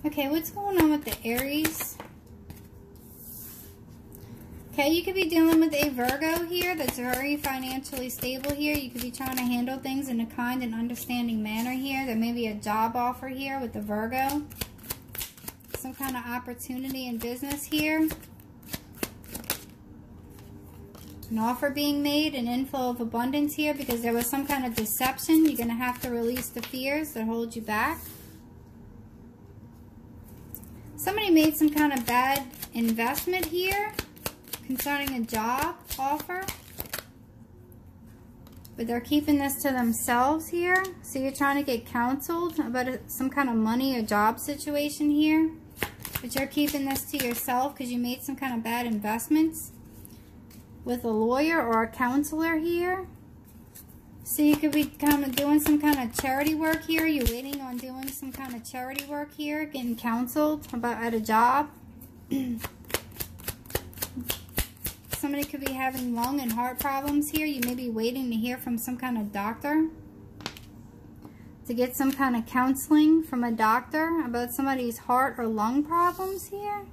Okay, what's going on with the Aries? Okay, you could be dealing with a Virgo here that's very financially stable here. You could be trying to handle things in a kind and understanding manner here. There may be a job offer here with the Virgo. Some kind of opportunity in business here. An offer being made, an inflow of abundance here because there was some kind of deception. You're going to have to release the fears that hold you back. Somebody made some kind of bad investment here concerning a job offer. But they're keeping this to themselves here. So you're trying to get counseled about some kind of money or job situation here. But you're keeping this to yourself because you made some kind of bad investments with a lawyer or a counselor here. So you could be kind of doing some kind of charity work here. You're waiting on doing some kind of charity work here, getting counseled about at a job. Somebody could be having lung and heart problems here. You may be waiting to hear from some kind of doctor. To get some kind of counseling from a doctor about somebody's heart or lung problems here.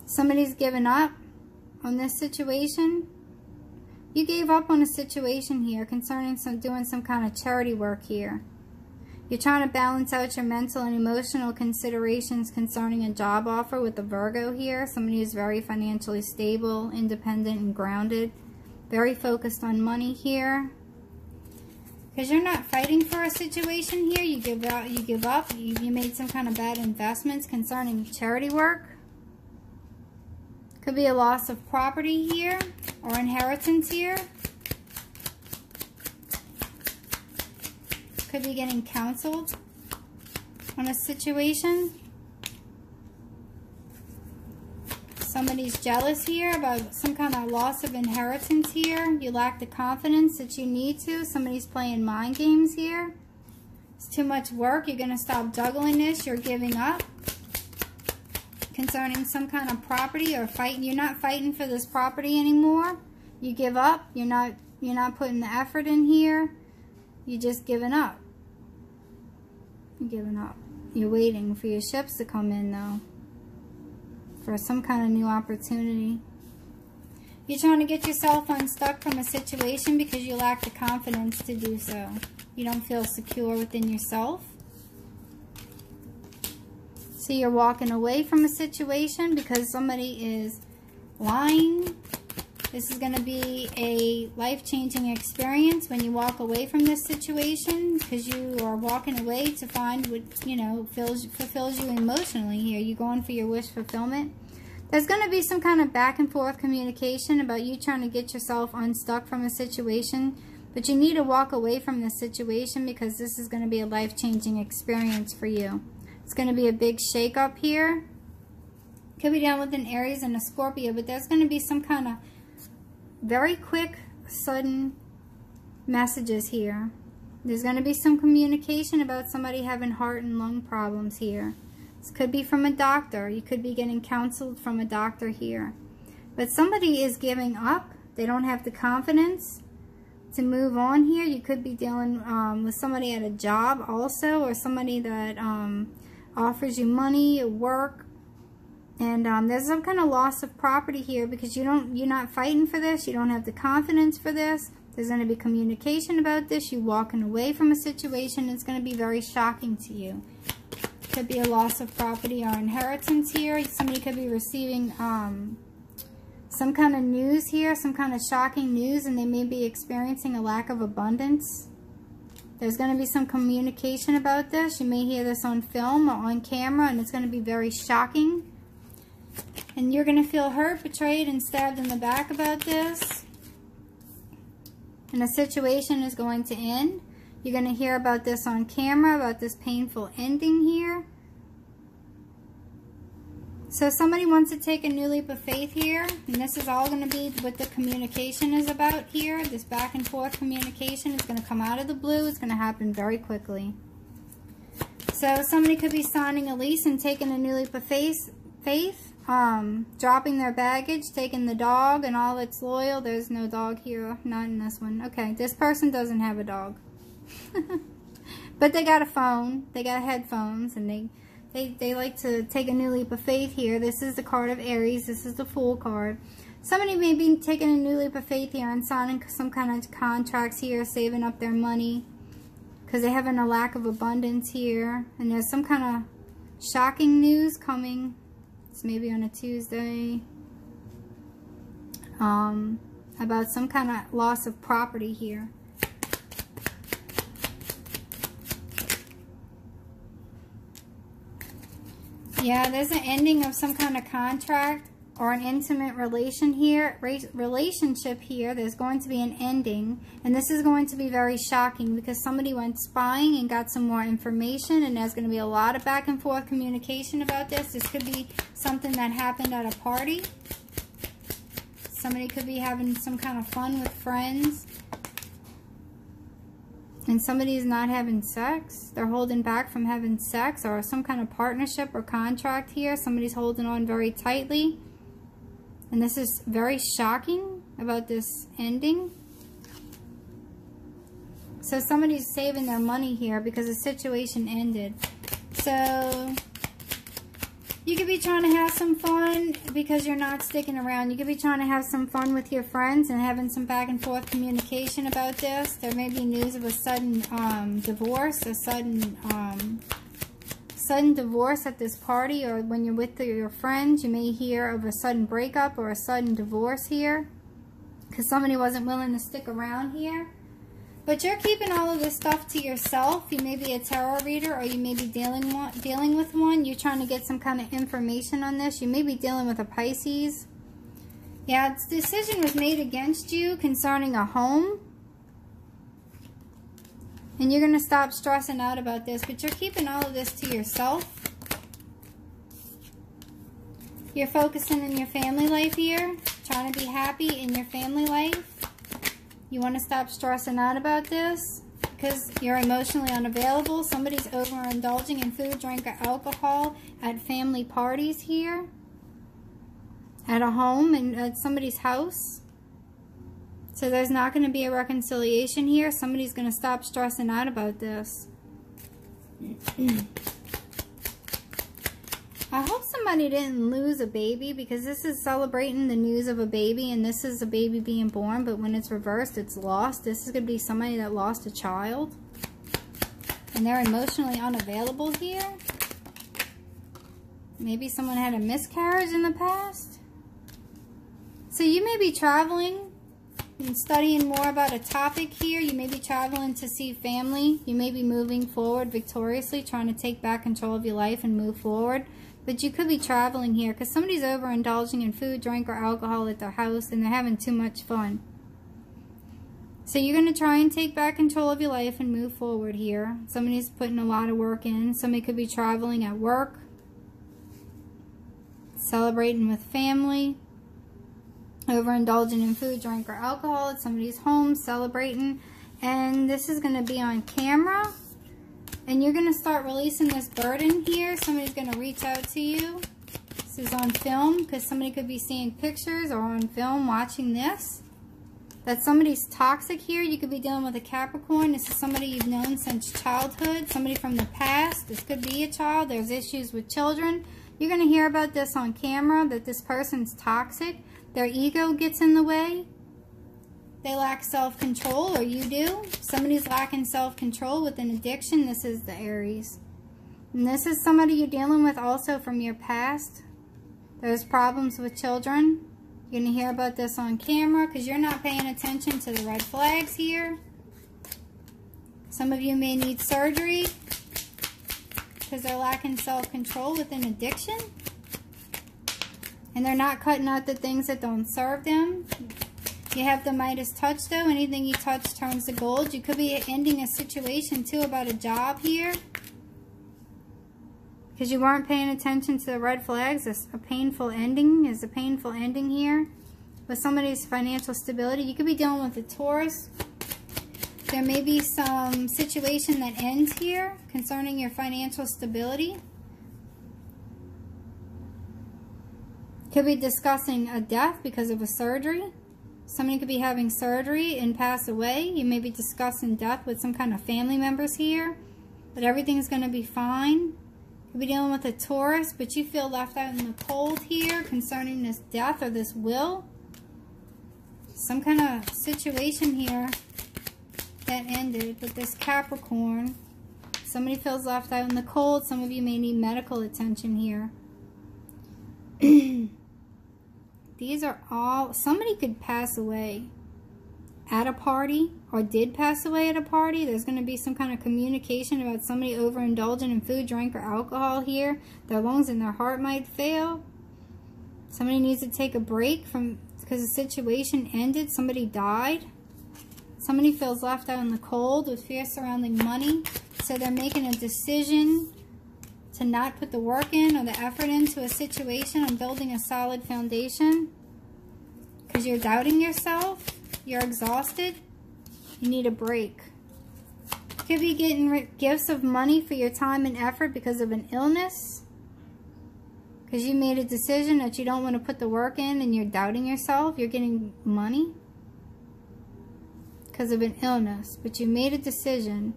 Somebody's given up on this situation. You gave up on a situation here concerning doing some kind of charity work here. You're trying to balance out your mental and emotional considerations concerning a job offer with the Virgo here. Somebody who's very financially stable, independent, and grounded. Very focused on money here. Because you're not fighting for a situation here. You give up. You made some kind of bad investments concerning charity work. Could be a loss of property here or inheritance here. Could be getting counseled on a situation. Somebody's jealous here about some kind of loss of inheritance here. You lack the confidence that you need to. Somebody's playing mind games here. It's too much work. You're going to stop juggling this. You're giving up. Concerning some kind of property or fighting. You're not fighting for this property anymore. You give up. You're not putting the effort in here. You're just giving up. You're giving up. You're waiting for your ships to come in though. For some kind of new opportunity. You're trying to get yourself unstuck from a situation because you lack the confidence to do so. You don't feel secure within yourself. So you're walking away from a situation because somebody is lying. This is going to be a life-changing experience when you walk away from this situation because you are walking away to find what, you know, fulfills you emotionally here. You're going for your wish fulfillment. There's going to be some kind of back and forth communication about you trying to get yourself unstuck from a situation. But you need to walk away from this situation because this is going to be a life-changing experience for you. It's going to be a big shake-up here. Could be down with an Aries and a Scorpio, but there's going to be some kind of very quick, sudden messages here. There's going to be some communication about somebody having heart and lung problems here. This could be from a doctor. You could be getting counseled from a doctor here. But somebody is giving up. They don't have the confidence to move on here. You could be dealing with somebody at a job also, or somebody that offers you money, work, and there's some kind of loss of property here because you're not fighting for this. You don't have the confidence for this. There's going to be communication about this. You walking away from a situation. It's going to be very shocking to you. Could be a loss of property or inheritance here. Somebody could be receiving some kind of news here, some kind of shocking news, and they may be experiencing a lack of abundance. There's going to be some communication about this. You may hear this on film or on camera, and it's going to be very shocking. And you're going to feel hurt, betrayed, and stabbed in the back about this. And the situation is going to end. You're going to hear about this on camera, about this painful ending here. So somebody wants to take a new leap of faith here, and this is all going to be what the communication is about here. This back and forth communication is going to come out of the blue. It's going to happen very quickly. So somebody could be signing a lease and taking a new leap of faith, dropping their baggage, taking the dog and all that's loyal. There's no dog here, not in this one. Okay, this person doesn't have a dog. But they got a phone, they got headphones, and they like to take a new leap of faith here. This is the card of Aries. This is the Fool card. Somebody may be taking a new leap of faith here and signing some kind of contracts here, saving up their money, because they're having a lack of abundance here. And there's some kind of shocking news coming. It's maybe on a Tuesday. About some kind of loss of property here. Yeah, there's an ending of some kind of contract or an intimate relationship here. There's going to be an ending, and this is going to be very shocking because somebody went spying and got some more information, and there's going to be a lot of back and forth communication about this. This could be something that happened at a party. Somebody could be having some kind of fun with friends, and somebody's not having sex. They're holding back from having sex or some kind of partnership or contract here. Somebody's holding on very tightly. And this is very shocking about this ending. So somebody's saving their money here because the situation ended. So you could be trying to have some fun because you're not sticking around. You could be trying to have some fun with your friends and having some back and forth communication about this. There may be news of a sudden divorce, a sudden divorce at this party, or when you're with your friends, you may hear of a sudden breakup or a sudden divorce here because somebody wasn't willing to stick around here. But you're keeping all of this stuff to yourself. You may be a tarot reader, or you may be dealing with one. You're trying to get some kind of information on this. You may be dealing with a Pisces. Yeah, this decision was made against you concerning a home. And you're going to stop stressing out about this, but you're keeping all of this to yourself. You're focusing in your family life here, trying to be happy in your family life. You want to stop stressing out about this because you're emotionally unavailable. Somebody's overindulging in food, drink, or alcohol at family parties here, at a home, and at somebody's house. So there's not going to be a reconciliation here. Somebody's going to stop stressing out about this. I hope somebody didn't lose a baby, because this is celebrating the news of a baby, and this is a baby being born, but when it's reversed, it's lost. This is going to be somebody that lost a child, and they're emotionally unavailable here. Maybe someone had a miscarriage in the past. So you may be traveling and studying more about a topic here. You may be traveling to see family. You may be moving forward victoriously, trying to take back control of your life and move forward. But you could be traveling here because somebody's overindulging in food, drink, or alcohol at their house, and they're having too much fun. So you're going to try and take back control of your life and move forward here. Somebody's putting a lot of work in. Somebody could be traveling at work, celebrating with family, overindulging in food, drink, or alcohol at somebody's home, celebrating. And this is going to be on camera. And you're going to start releasing this burden here. Somebody's going to reach out to you. This is on film, because somebody could be seeing pictures or on film watching this. That somebody's toxic here. You could be dealing with a Capricorn. This is somebody you've known since childhood. Somebody from the past. This could be a child. There's issues with children. You're going to hear about this on camera, that this person's toxic. Their ego gets in the way. They lack self-control, or you do. Somebody's lacking self-control with an addiction. This is the Aries. And this is somebody you're dealing with also from your past. There's problems with children. You're going to hear about this on camera because you're not paying attention to the red flags here. Some of you may need surgery because they're lacking self-control with an addiction. And they're not cutting out the things that don't serve them. You have the Midas touch, though. Anything you touch turns to gold. You could be ending a situation, too, about a job here. Because you weren't paying attention to the red flags. A painful ending is a painful ending here. With somebody's financial stability. You could be dealing with a Taurus. There may be some situation that ends here concerning your financial stability. Could be discussing a death because of a surgery. Somebody could be having surgery and pass away. You may be discussing death with some kind of family members here. but everything's going to be fine. You'll be dealing with a Taurus, but you feel left out in the cold here concerning this death or this will. Some kind of situation here that ended with this Capricorn. Somebody feels left out in the cold. Some of you may need medical attention here. These are all, somebody could pass away at a party or did pass away at a party. There's going to be some kind of communication about somebody overindulging in food, drink, or alcohol here. Their lungs and their heart might fail. Somebody needs to take a break from, because the situation ended. Somebody died. Somebody feels left out in the cold with fear surrounding money. So they're making a decision to not put the work in or the effort into a situation on building a solid foundation. Because you're doubting yourself. You're exhausted. You need a break. You could be getting gifts of money for your time and effort because of an illness. Because you made a decision that you don't want to put the work in and you're doubting yourself. You're getting money because of an illness. But you made a decision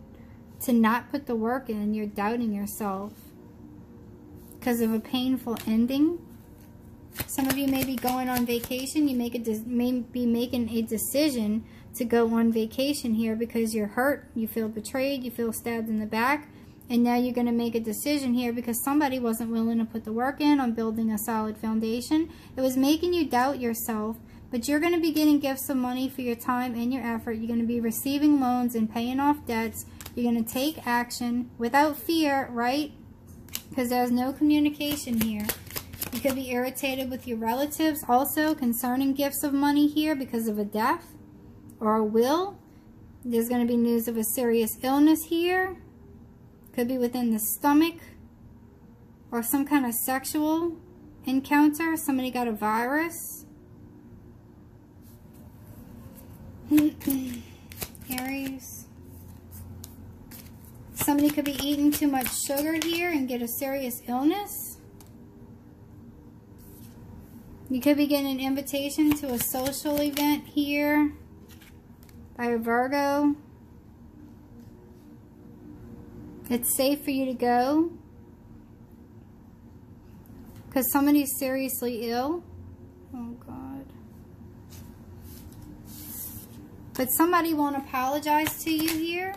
to not put the work in. You're doubting yourself because of a painful ending. Some of you may be going on vacation. You may be making a decision to go on vacation here because you're hurt, you feel betrayed, you feel stabbed in the back, and now you're going to make a decision here because somebody wasn't willing to put the work in on building a solid foundation. It was making you doubt yourself, but you're going to be getting gifts of money for your time and your effort. You're going to be receiving loans and paying off debts. You're going to take action without fear, right? Because there's no communication here. You could be irritated with your relatives also concerning gifts of money here because of a death or a will. There's going to be news of a serious illness here. Could be within the stomach or some kind of sexual encounter. Somebody got a virus. Aries. Somebody could be eating too much sugar here and get a serious illness. You could be getting an invitation to a social event here by a Virgo. It's safe for you to go because somebody's seriously ill. Oh, God. But somebody won't apologize to you here.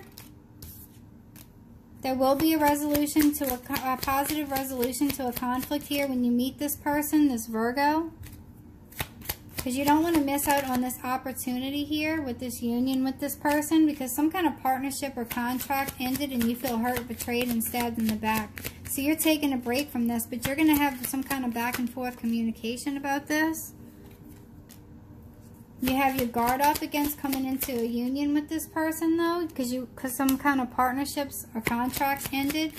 There will be a resolution to a positive resolution to a conflict here when you meet this person, this Virgo. Because you don't want to miss out on this opportunity here with this union with this person because some kind of partnership or contract ended and you feel hurt, betrayed, and stabbed in the back. So you're taking a break from this, but you're going to have some kind of back and forth communication about this. You have your guard up against coming into a union with this person though, because some kind of partnerships or contracts ended.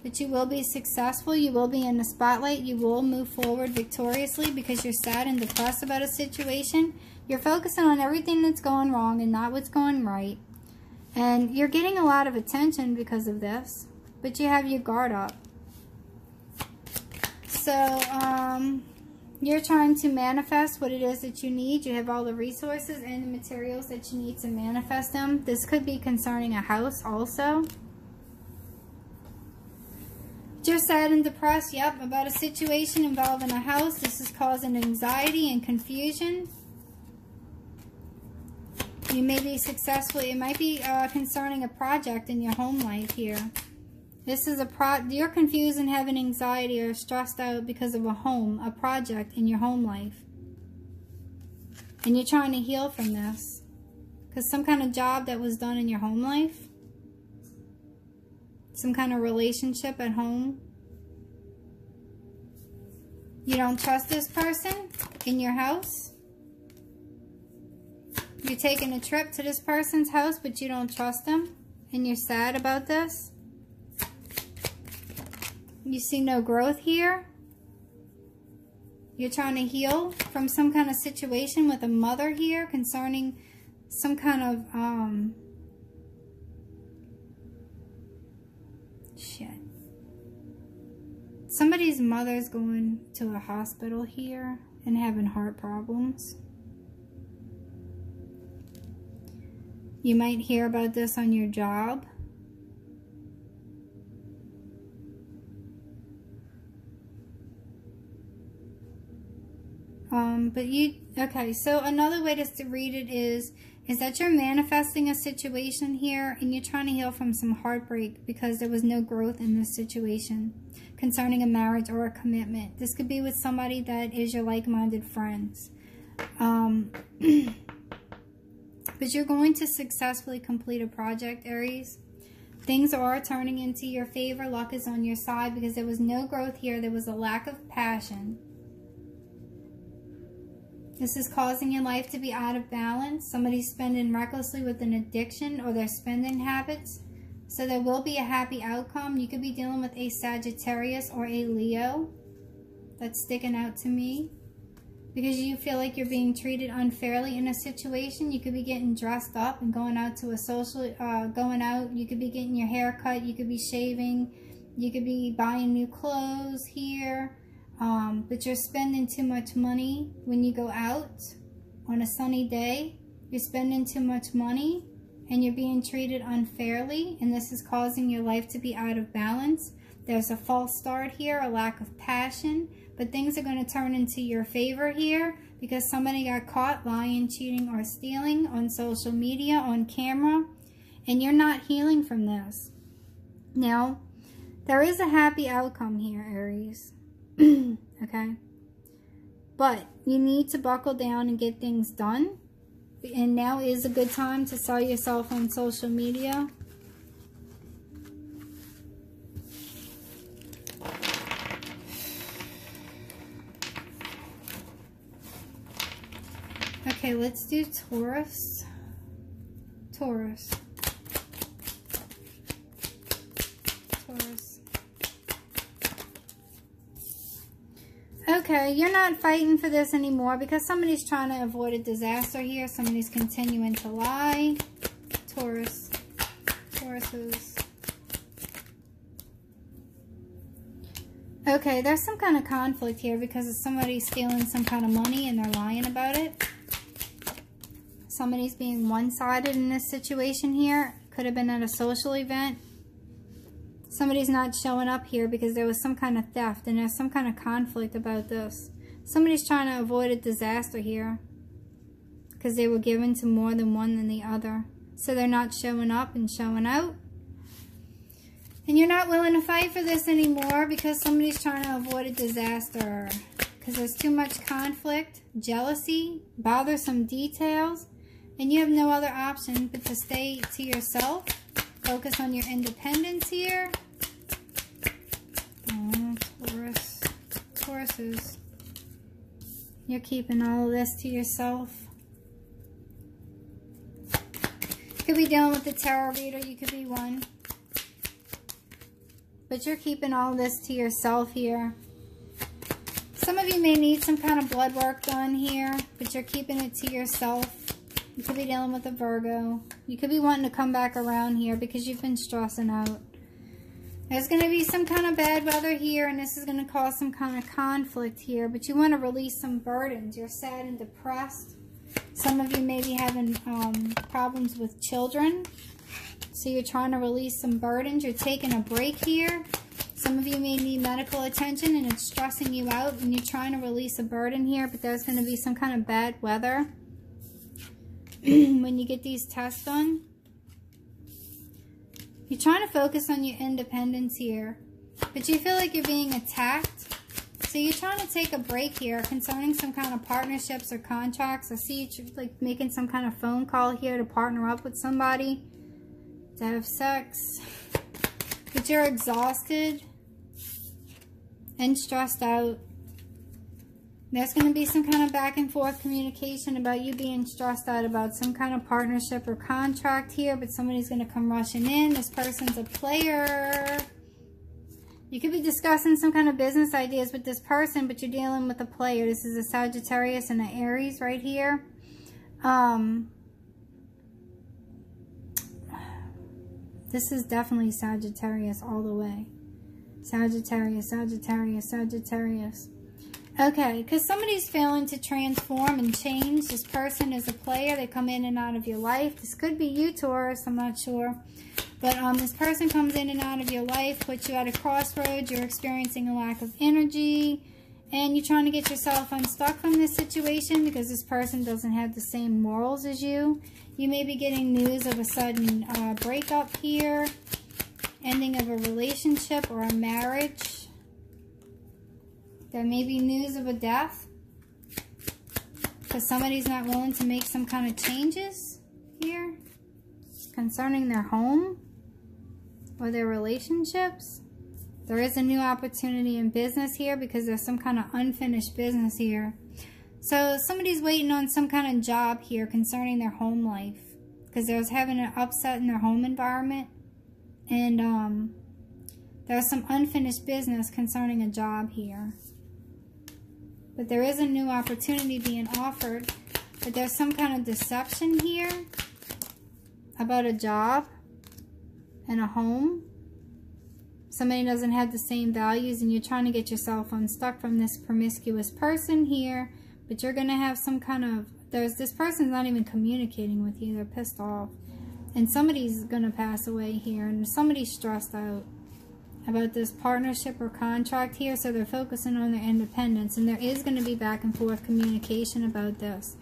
But you will be successful. You will be in the spotlight. You will move forward victoriously because you're sad and depressed about a situation. You're focusing on everything that's going wrong and not what's going right. And you're getting a lot of attention because of this. But you have your guard up. So, you're trying to manifest what it is that you need. You have all the resources and the materials that you need to manifest them. This could be concerning a house also. You're sad and depressed, yep, about a situation involving a house. This is causing anxiety and confusion. You may be successful. It might be concerning a project in your home life here. This is you're confused and having anxiety or stressed out because of a project in your home life. And you're trying to heal from this. Because some kind of job that was done in your home life. Some kind of relationship at home. You don't trust this person in your house. You're taking a trip to this person's house, but you don't trust them. And you're sad about this. You see no growth here. You're trying to heal from some kind of situation with a mother here concerning some kind of, shit. Somebody's mother's going to a hospital here and having heart problems. You might hear about this on your job. Okay, so another way to read it is that you're manifesting a situation here and you're trying to heal from some heartbreak because there was no growth in this situation concerning a marriage or a commitment. This could be with somebody that is your like-minded friends. But you're going to successfully complete a project, Aries. Things are turning into your favor. Luck is on your side because there was no growth here. There was a lack of passion. This is causing your life to be out of balance. Somebody's spending recklessly with an addiction or their spending habits. So there will be a happy outcome. You could be dealing with a Sagittarius or a Leo. That's sticking out to me. Because you feel like you're being treated unfairly in a situation. You could be getting dressed up and going out to a social, you could be getting your hair cut, you could be shaving, you could be buying new clothes here. But you're spending too much money when you go out on a sunny day. You're spending too much money and you're being treated unfairly, and this is causing your life to be out of balance. There's a false start here, a lack of passion. But things are going to turn into your favor here because somebody got caught lying, cheating, or stealing on social media, on camera, and you're not healing from this. Now, there is a happy outcome here, Aries. Okay? But you need to buckle down and get things done. And now is a good time to sell yourself on social media. Okay, let's do Taurus. Taurus. Okay, you're not fighting for this anymore because somebody's trying to avoid a disaster here. Somebody's continuing to lie. Taurus. Tauruses. Okay, there's some kind of conflict here because of somebody stealing some kind of money and they're lying about it. Somebody's being one-sided in this situation here. Could have been at a social event. Somebody's not showing up here because there was some kind of theft and there's some kind of conflict about this. Somebody's trying to avoid a disaster here because they were given to more than one than the other. So they're not showing up and showing out. And you're not willing to fight for this anymore because somebody's trying to avoid a disaster. Because there's too much conflict, jealousy, bothersome details. And you have no other option but to stay to yourself. Focus on your independence here. Oh, Taurus. Tauruses. You're keeping all of this to yourself. You could be dealing with the tarot reader. You could be one. But you're keeping all this to yourself here. Some of you may need some kind of blood work done here, but you're keeping it to yourself. You could be dealing with a Virgo. You could be wanting to come back around here because you've been stressing out. There's going to be some kind of bad weather here, and this is going to cause some kind of conflict here. But you want to release some burdens. You're sad and depressed. Some of you may be having problems with children. So you're trying to release some burdens. You're taking a break here. Some of you may need medical attention, and it's stressing you out. And you're trying to release a burden here, but there's going to be some kind of bad weather when you get these tests done. You're trying to focus on your independence here, but you feel like you're being attacked. So you're trying to take a break here concerning some kind of partnerships or contracts. I see you like making some kind of phone call here to partner up with somebody to have sex. But you're exhausted and stressed out. There's going to be some kind of back and forth communication about you being stressed out about some kind of partnership or contract here, but somebody's going to come rushing in. This person's a player. You could be discussing some kind of business ideas with this person, but you're dealing with a player. This is a Sagittarius and an Aries right here. This is definitely Sagittarius all the way. Sagittarius, Sagittarius, Sagittarius. Okay, because somebody's failing to transform and change. This person is a player. They come in and out of your life. This could be you, Taurus. I'm not sure. But this person comes in and out of your life, puts you at a crossroads. You're experiencing a lack of energy. And you're trying to get yourself unstuck from this situation because this person doesn't have the same morals as you. You may be getting news of a sudden breakup here, ending of a relationship or a marriage. There may be news of a death because somebody's not willing to make some kind of changes here concerning their home or their relationships. There is a new opportunity in business here because there's some kind of unfinished business here. So somebody's waiting on some kind of job here concerning their home life because there's having an upset in their home environment. And there's some unfinished business concerning a job here. But there is a new opportunity being offered. But there's some kind of deception here about a job and a home. Somebody doesn't have the same values and you're trying to get yourself unstuck from this promiscuous person here. But you're going to have some kind of... this person's not even communicating with you. They're pissed off. And somebody's going to pass away here. And somebody's stressed out about this partnership or contract here. So they're focusing on their independence. And there is going to be back and forth communication about this.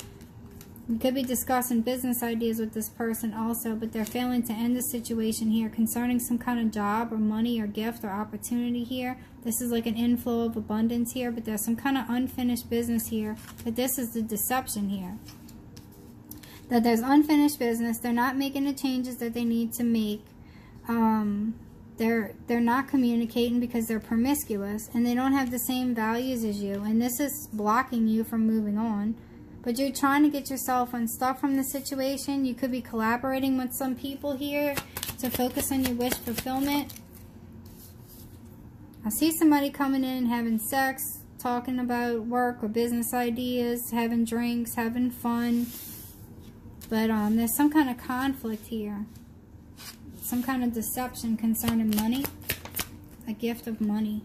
You could be discussing business ideas with this person also, but they're failing to end the situation here concerning some kind of job or money or gift or opportunity here. This is like an inflow of abundance here, but there's some kind of unfinished business here. But this is the deception here. That there's unfinished business. They're not making the changes that they need to make. They're not communicating because they're promiscuous and they don't have the same values as you. And this is blocking you from moving on. But you're trying to get yourself unstuck from the situation. You could be collaborating with some people here to focus on your wish fulfillment. I see somebody coming in and having sex, talking about work or business ideas, having drinks, having fun. But there's some kind of conflict here. Some kind of deception concerning money. A gift of money.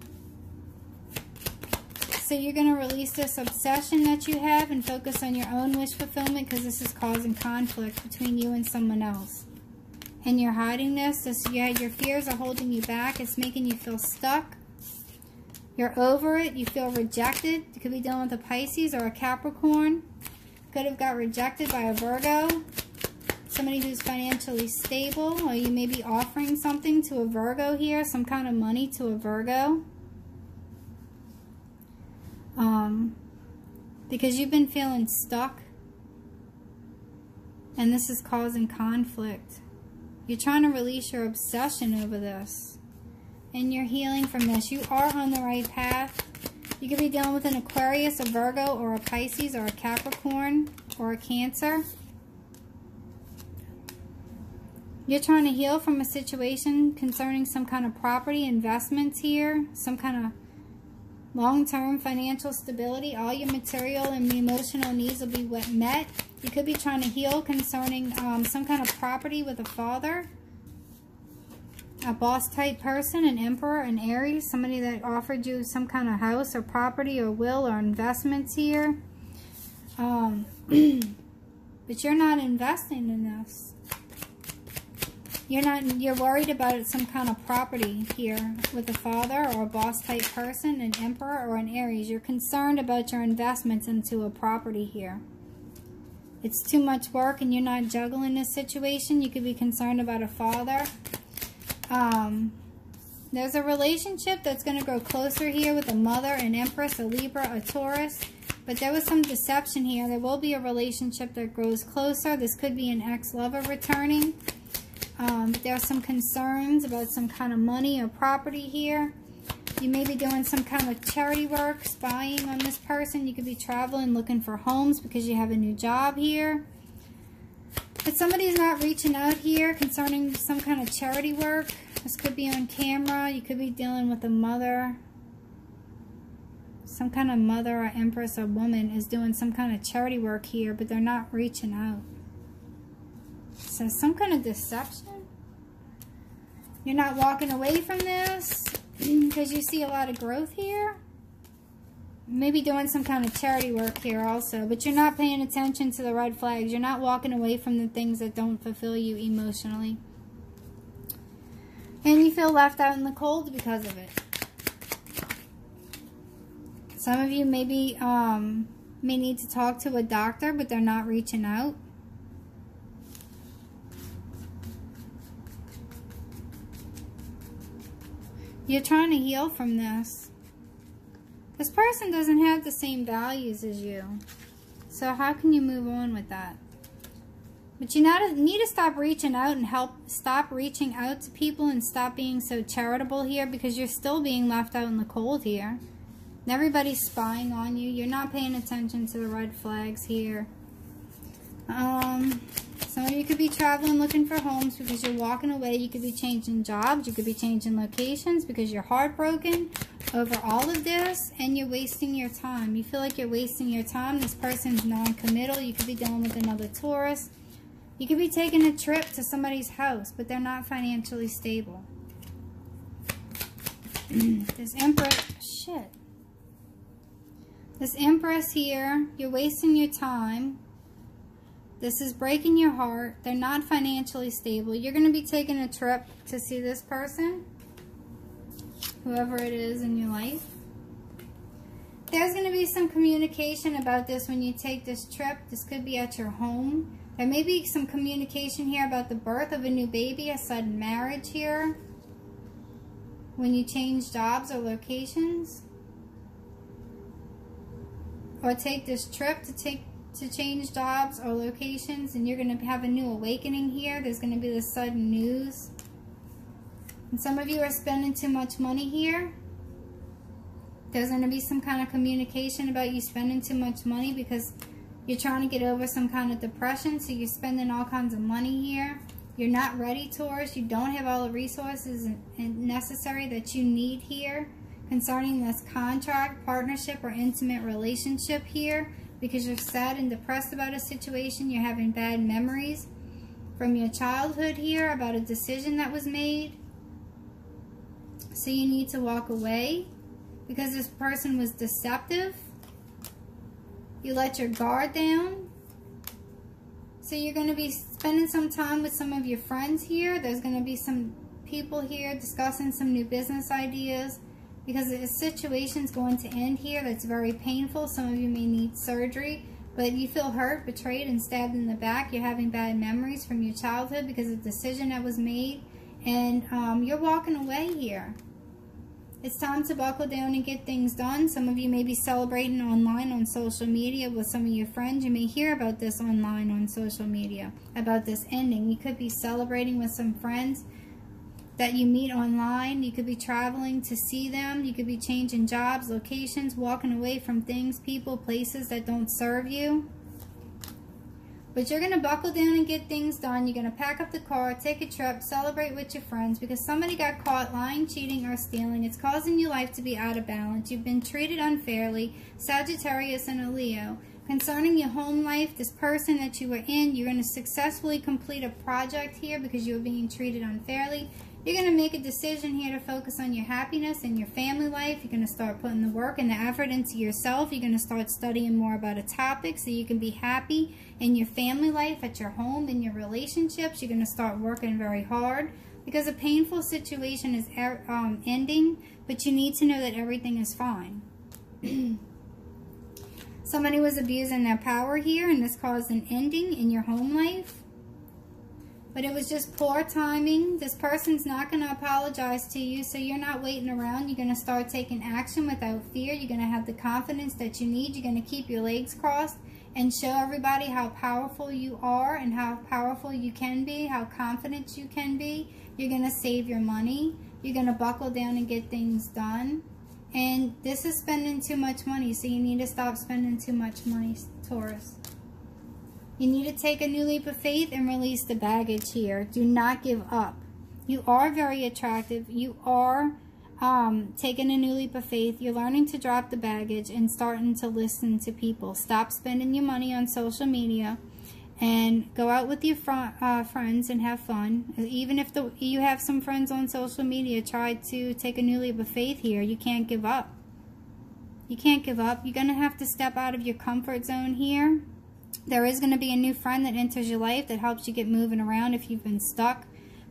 So you're going to release this obsession that you have and focus on your own wish fulfillment because this is causing conflict between you and someone else. And you're hiding this. Your fears are holding you back. It's making you feel stuck. You're over it. You feel rejected. You could be dealing with a Pisces or a Capricorn. Could have got rejected by a Virgo. Somebody who's financially stable. Or you may be offering something to a Virgo here. Some kind of money to a Virgo. Because you've been feeling stuck and this is causing conflict. You're trying to release your obsession over this and you're healing from this. You are on the right path. You could be dealing with an Aquarius, a Virgo, or a Pisces, or a Capricorn, or a Cancer. You're trying to heal from a situation concerning some kind of property, investments here, some kind of long-term financial stability. All your material and emotional needs will be met. You could be trying to heal concerning some kind of property with a father, a boss-type person, an Emperor, an Aries, somebody that offered you some kind of house or property or will or investments here. But you're not investing in this. You're worried about some kind of property here with a father or a boss type person, an Emperor or an Aries. You're concerned about your investments into a property here. It's too much work and you're not juggling this situation. You could be concerned about a father. There's a relationship that's going to grow closer here with a mother, an Empress, a Libra, a Taurus. But there was some deception here. There will be a relationship that grows closer. This could be an ex-lover returning. There are some concerns about some kind of money or property here. You may be doing some kind of charity work, spying on this person. You could be traveling, looking for homes because you have a new job here. But somebody's not reaching out here concerning some kind of charity work. This could be on camera. You could be dealing with a mother. Some kind of mother or Empress or woman is doing some kind of charity work here, but they're not reaching out. So some kind of deception. You're not walking away from this because you see a lot of growth here. Maybe doing some kind of charity work here also, but you're not paying attention to the red flags. You're not walking away from the things that don't fulfill you emotionally. And you feel left out in the cold because of it. Some of you maybe may need to talk to a doctor, but they're not reaching out. You're trying to heal from this. This person doesn't have the same values as you. So how can you move on with that? But you need to stop reaching out and stop reaching out to people and stop being so charitable here, because you're still being left out in the cold here. And everybody's spying on you. You're not paying attention to the red flags here. Some of you could be traveling looking for homes because you're walking away. You could be changing jobs. You could be changing locations because you're heartbroken over all of this, and you're wasting your time. You feel like you're wasting your time. This person's non-committal. You could be dealing with another Taurus. You could be taking a trip to somebody's house, but they're not financially stable. This Empress, shit. This Empress here, you're wasting your time. This is breaking your heart. They're not financially stable. You're going to be taking a trip to see this person, whoever it is in your life. There's going to be some communication about this when you take this trip. This could be at your home. There may be some communication here about the birth of a new baby, a sudden marriage here, when you change jobs or locations. Or take this trip to change jobs or locations, and you're going to have a new awakening here. There's going to be this sudden news. And some of you are spending too much money here. There's going to be some kind of communication about you spending too much money because you're trying to get over some kind of depression, so you're spending all kinds of money here. You're not ready, Taurus. You don't have all the resources necessary that you need here concerning this contract, partnership, or intimate relationship here, because you're sad and depressed about a situation. You're having bad memories from your childhood here about a decision that was made. So you need to walk away because this person was deceptive. You let your guard down. So you're going to be spending some time with some of your friends here. There's going to be some people here discussing some new business ideas, because the situation's going to end here that's very painful. Some of you may need surgery, but you feel hurt, betrayed, and stabbed in the back. You're having bad memories from your childhood because of the decision that was made, and you're walking away here. It's time to buckle down and get things done. Some of you may be celebrating online on social media with some of your friends. You may hear about this online on social media, about this ending. You could be celebrating with some friends that you meet online. You could be traveling to see them. You could be changing jobs, locations, walking away from things, people, places that don't serve you. But you're going to buckle down and get things done. You're going to pack up the car, take a trip, celebrate with your friends, because somebody got caught lying, cheating, or stealing. It's causing your life to be out of balance. You've been treated unfairly. Sagittarius and a Leo. Concerning your home life, this person that you were in, you're going to successfully complete a project here because you were being treated unfairly. You're going to make a decision here to focus on your happiness and your family life. You're going to start putting the work and the effort into yourself. You're going to start studying more about a topic so you can be happy in your family life, at your home, in your relationships. You're going to start working very hard because a painful situation is ending, but you need to know that everything is fine. Somebody was abusing their power here, and this caused an ending in your home life. But it was just poor timing. This person's not going to apologize to you, so you're not waiting around. You're going to start taking action without fear. You're going to have the confidence that you need. You're going to keep your legs crossed and show everybody how powerful you are and how powerful you can be, how confident you can be. You're going to save your money. You're going to buckle down and get things done. And this is spending too much money, so you need to stop spending too much money, Taurus. You need to take a new leap of faith and release the baggage here. Do not give up. You are very attractive. You are taking a new leap of faith. You're learning to drop the baggage and starting to listen to people. Stop spending your money on social media and go out with your friends and have fun. Even if you have some friends on social media, try to take a new leap of faith here. You can't give up. You can't give up. You're going to have to step out of your comfort zone here. There is going to be a new friend that enters your life that helps you get moving around if you've been stuck.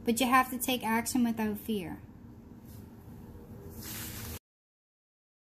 But you have to take action without fear.